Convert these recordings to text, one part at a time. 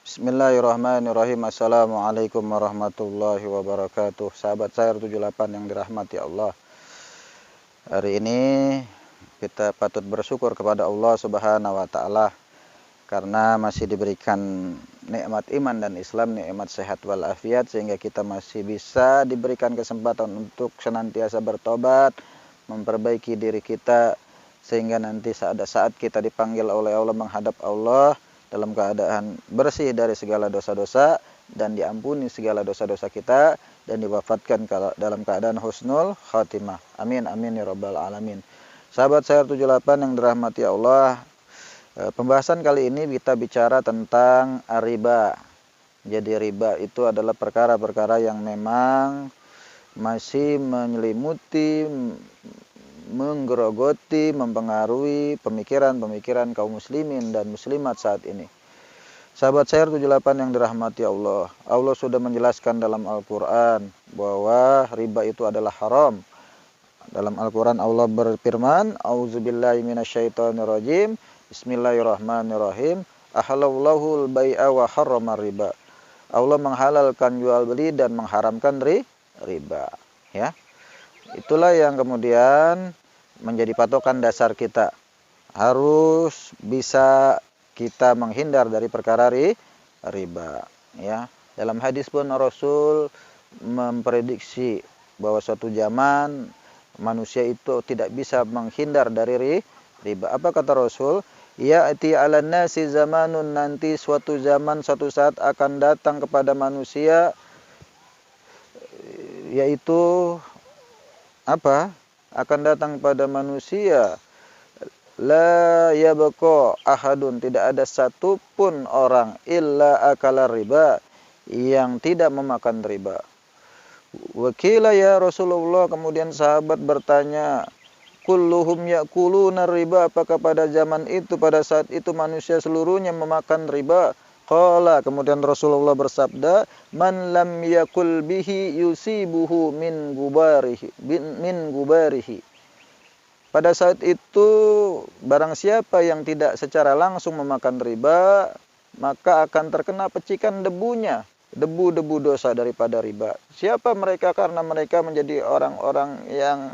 Bismillahirrahmanirrahim. Assalamualaikum warahmatullahi wabarakatuh. Sahabat saya 78 yang dirahmati Allah. Hari ini kita patut bersyukur kepada Allah Subhanahu wa taala karena masih diberikan nikmat iman dan Islam, nikmat sehat walafiat, sehingga kita masih bisa diberikan kesempatan untuk senantiasa bertobat, memperbaiki diri kita, sehingga nanti ada saat kita dipanggil oleh Allah menghadap Allah dalam keadaan bersih dari segala dosa-dosa dan diampuni segala dosa-dosa kita dan diwafatkan dalam keadaan husnul khatimah. Amin amin ya rabbal alamin. Sahabat saya 78 yang dirahmati Allah, pembahasan kali ini kita bicara tentang riba. Jadi riba itu adalah perkara-perkara yang memang masih menyelimuti, menggerogoti, mempengaruhi pemikiran-pemikiran kaum muslimin dan muslimat saat ini. Sahabat saya 78 yang dirahmati Allah, Allah sudah menjelaskan dalam Al-Quran bahwa riba itu adalah haram. Dalam Al-Quran Allah berfirman, A'udzubillahi minasyaitonirrajim, Bismillahirrahmanirrahim, Ahalallahul bai'a wa harramar riba. Allah menghalalkan jual beli dan mengharamkan riba. Ya. Itulah yang kemudian menjadi patokan dasar kita. Harus bisa kita menghindar dari perkara riba. Ya. Dalam hadis pun Rasul memprediksi bahwa suatu zaman manusia itu tidak bisa menghindar dari riba. Apa kata Rasul? Ya'ti 'alan nasi zamanun, nanti suatu zaman, suatu saat akan datang kepada manusia, yaitu apa? Akan datang pada manusia, la yabqa ahadun, tidak ada satupun orang illa akala riba, yang tidak memakan riba. Wakila ya Rasulullah, kemudian sahabat bertanya, kulluhum ya'kuluna riba, apakah pada zaman itu, pada saat itu manusia seluruhnya memakan riba? Qala, kemudian Rasulullah bersabda, man lam yakul bihi yusibuhu min gubarihi. Pada saat itu barang siapa yang tidak secara langsung memakan riba, maka akan terkena pecikan debunya, debu-debu dosa daripada riba. Siapa mereka? Karena mereka menjadi orang-orang yang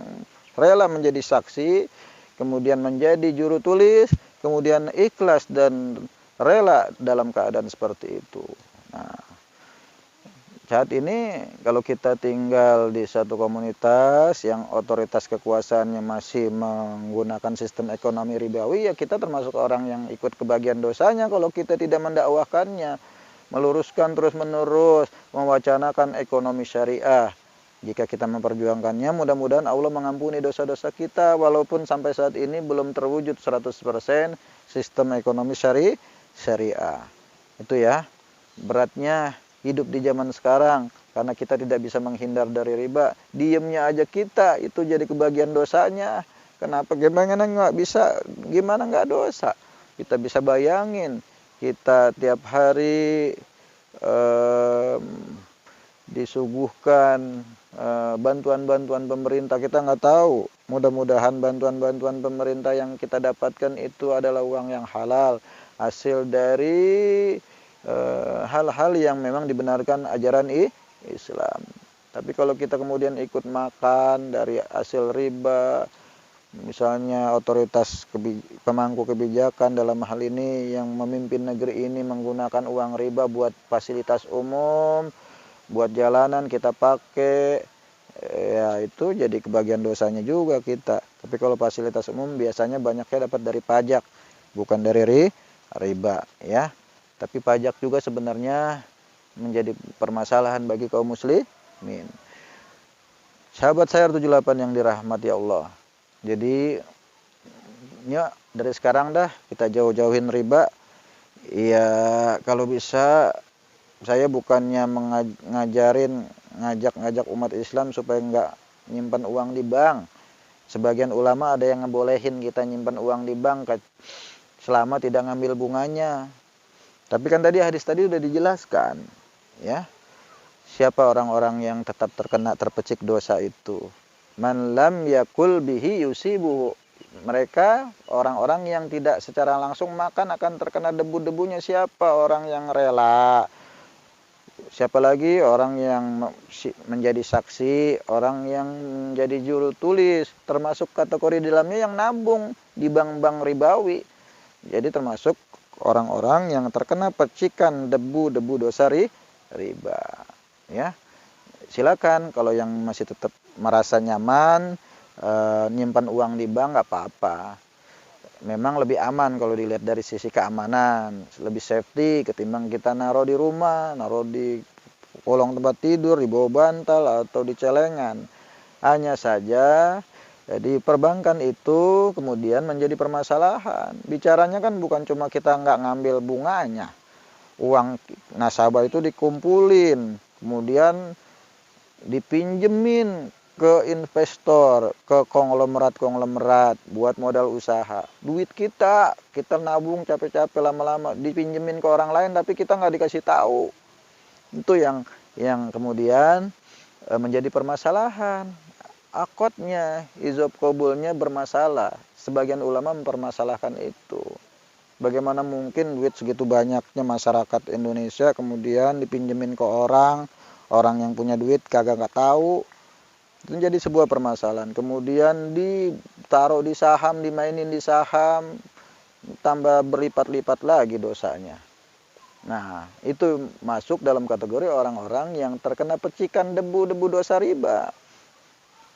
rela menjadi saksi, kemudian menjadi juru tulis, kemudian ikhlas dan rela dalam keadaan seperti itu. Nah, saat ini kalau kita tinggal di satu komunitas yang otoritas kekuasaannya masih menggunakan sistem ekonomi ribawi, ya kita termasuk orang yang ikut kebagian dosanya kalau kita tidak mendakwahkannya, meluruskan terus-menerus, mewacanakan ekonomi syariah. Jika kita memperjuangkannya, mudah-mudahan Allah mengampuni dosa-dosa kita, walaupun sampai saat ini belum terwujud 100% sistem ekonomi syariah. Itu ya, beratnya hidup di zaman sekarang, karena kita tidak bisa menghindar dari riba. Diemnya aja kita, itu jadi kebagian dosanya. Kenapa? Gimana nggak bisa, gimana nggak dosa? Kita bisa bayangin, kita tiap hari disuguhkan bantuan-bantuan pemerintah, kita nggak tahu. Mudah-mudahan bantuan-bantuan pemerintah yang kita dapatkan itu adalah uang yang halal, hasil dari hal-hal yang memang dibenarkan ajaran Islam. Tapi kalau kita kemudian ikut makan dari hasil riba, misalnya otoritas pemangku kebijakan dalam hal ini yang memimpin negeri ini menggunakan uang riba buat fasilitas umum, buat jalanan kita pakai, ya itu jadi kebagian dosanya juga kita. Tapi kalau fasilitas umum biasanya banyaknya dapat dari pajak, bukan dari riba, ya. Tapi pajak juga sebenarnya menjadi permasalahan bagi kaum muslimin. Sahabat saya 78 yang dirahmati Allah. Jadi ya dari sekarang dah kita jauh-jauhin riba. Ya kalau bisa, saya bukannya ngajak umat Islam supaya nggak nyimpan uang di bank. Sebagian ulama ada yang ngebolehin kita nyimpan uang di bank selama tidak ngambil bunganya. Tapi kan tadi hadis tadi udah dijelaskan, ya. Siapa orang-orang yang tetap terpecik dosa itu? Man lam yakul bihi yusibuhu, mereka orang-orang yang tidak secara langsung makan akan terkena debu-debunya. Siapa orang yang rela? Siapa lagi orang yang menjadi saksi, orang yang menjadi juru tulis, termasuk kategori di dalamnya yang nabung di bank-bank ribawi. Jadi termasuk orang-orang yang terkena percikan debu-debu dosa riba. Ya, silakan kalau yang masih tetap merasa nyaman nyimpan uang di bank nggak apa-apa. Memang lebih aman kalau dilihat dari sisi keamanan, lebih safety ketimbang kita naruh di rumah, naruh di kolong tempat tidur, di bawah bantal atau di celengan. Hanya saja di perbankan itu kemudian menjadi permasalahan. Bicaranya kan bukan cuma kita nggak ngambil bunganya. Uang nasabah itu dikumpulin, kemudian dipinjemin ke investor, ke konglomerat-konglomerat buat modal usaha. Duit kita nabung capek-capek lama-lama dipinjemin ke orang lain tapi kita nggak dikasih tahu. Itu yang kemudian menjadi permasalahan. Akotnya, izab qabulnya bermasalah. Sebagian ulama mempermasalahkan itu. Bagaimana mungkin duit segitu banyaknya masyarakat Indonesia kemudian dipinjemin ke orang yang punya duit kagak tahu. Itu jadi sebuah permasalahan. Kemudian ditaruh di saham, dimainin di saham, tambah berlipat-lipat lagi dosanya. Nah, itu masuk dalam kategori orang-orang yang terkena percikan debu-debu dosa riba.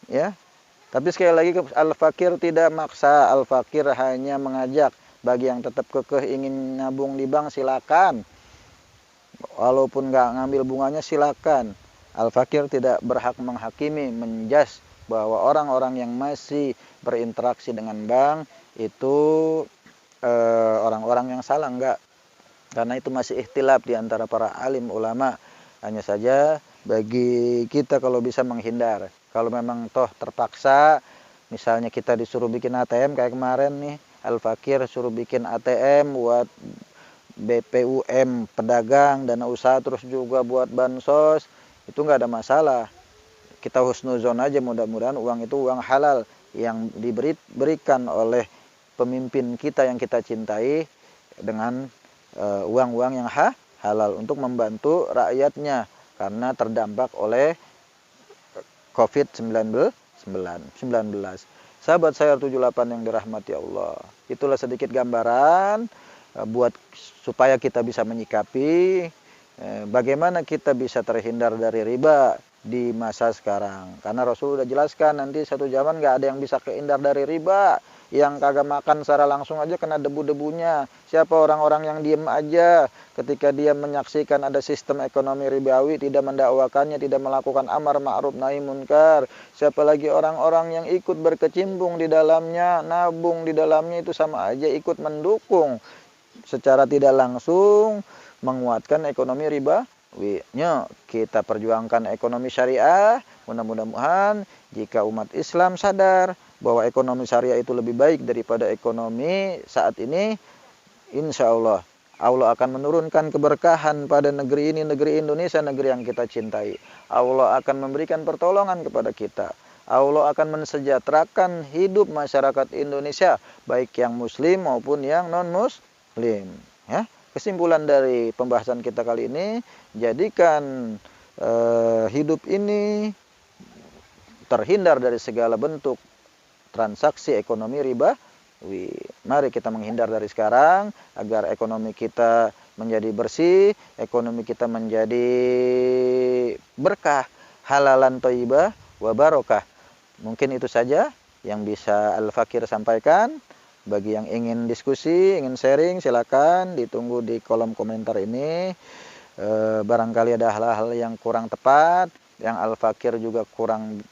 Ya. Tapi sekali lagi Al-Fakir tidak maksa, Al-Fakir hanya mengajak bagi yang tetap kekeh ingin nabung di bank silakan. Walaupun nggak ngambil bunganya silakan. Al-Fakir tidak berhak menghakimi, menjas bahwa orang-orang yang masih berinteraksi dengan bank itu orang-orang yang salah, enggak. Karena itu masih ikhtilaf di antara para alim ulama. Hanya saja bagi kita kalau bisa menghindar. Kalau memang toh terpaksa, misalnya kita disuruh bikin ATM kayak kemarin nih, Al-Fakir suruh bikin ATM buat BPUM pedagang, dana usaha, terus juga buat bansos, itu nggak ada masalah. Kita husnuzon aja, mudah-mudahan uang itu uang halal yang diberikan oleh pemimpin kita yang kita cintai dengan uang-uang yang halal untuk membantu rakyatnya karena terdampak oleh COVID-19. Sahabat saya 78 yang dirahmati Allah. Itulah sedikit gambaran buat supaya kita bisa menyikapi bagaimana kita bisa terhindar dari riba di masa sekarang. Karena Rasul sudah jelaskan nanti satu zaman nggak ada yang bisa kehindar dari riba. Yang kagak makan secara langsung aja kena debu-debunya. Siapa orang-orang yang diem aja ketika dia menyaksikan ada sistem ekonomi ribawi, tidak mendakwakannya, tidak melakukan amar ma'ruf nahi munkar. Siapa lagi orang-orang yang ikut berkecimpung di dalamnya, nabung di dalamnya, itu sama aja ikut mendukung secara tidak langsung menguatkan ekonomi ribawinya. Kita perjuangkan ekonomi syariah. Mudah-mudahan jika umat Islam sadar bahwa ekonomi syariah itu lebih baik daripada ekonomi saat ini, insya Allah akan menurunkan keberkahan pada negeri ini, negeri Indonesia, negeri yang kita cintai. Allah akan memberikan pertolongan kepada kita. Allah akan mensejahterakan hidup masyarakat Indonesia, baik yang muslim maupun yang non-muslim. Ya. Kesimpulan dari pembahasan kita kali ini, jadikan hidup ini terhindar dari segala bentuk transaksi ekonomi riba. Mari kita menghindar dari sekarang agar ekonomi kita menjadi bersih, ekonomi kita menjadi berkah, halalan thayyibah wa barokah. Mungkin itu saja yang bisa Al-Fakir sampaikan. Bagi yang ingin diskusi, ingin sharing, silakan ditunggu di kolom komentar ini. Barangkali ada hal-hal yang kurang tepat, yang Al-Fakir juga kurang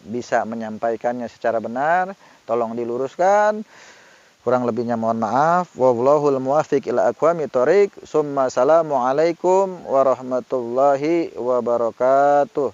bisa menyampaikannya secara benar, tolong diluruskan. Kurang lebihnya mohon maaf. Wallahul muwaffiq ila aqwamit thoriq. Summa assalamu alaikum warahmatullahi wabarakatuh.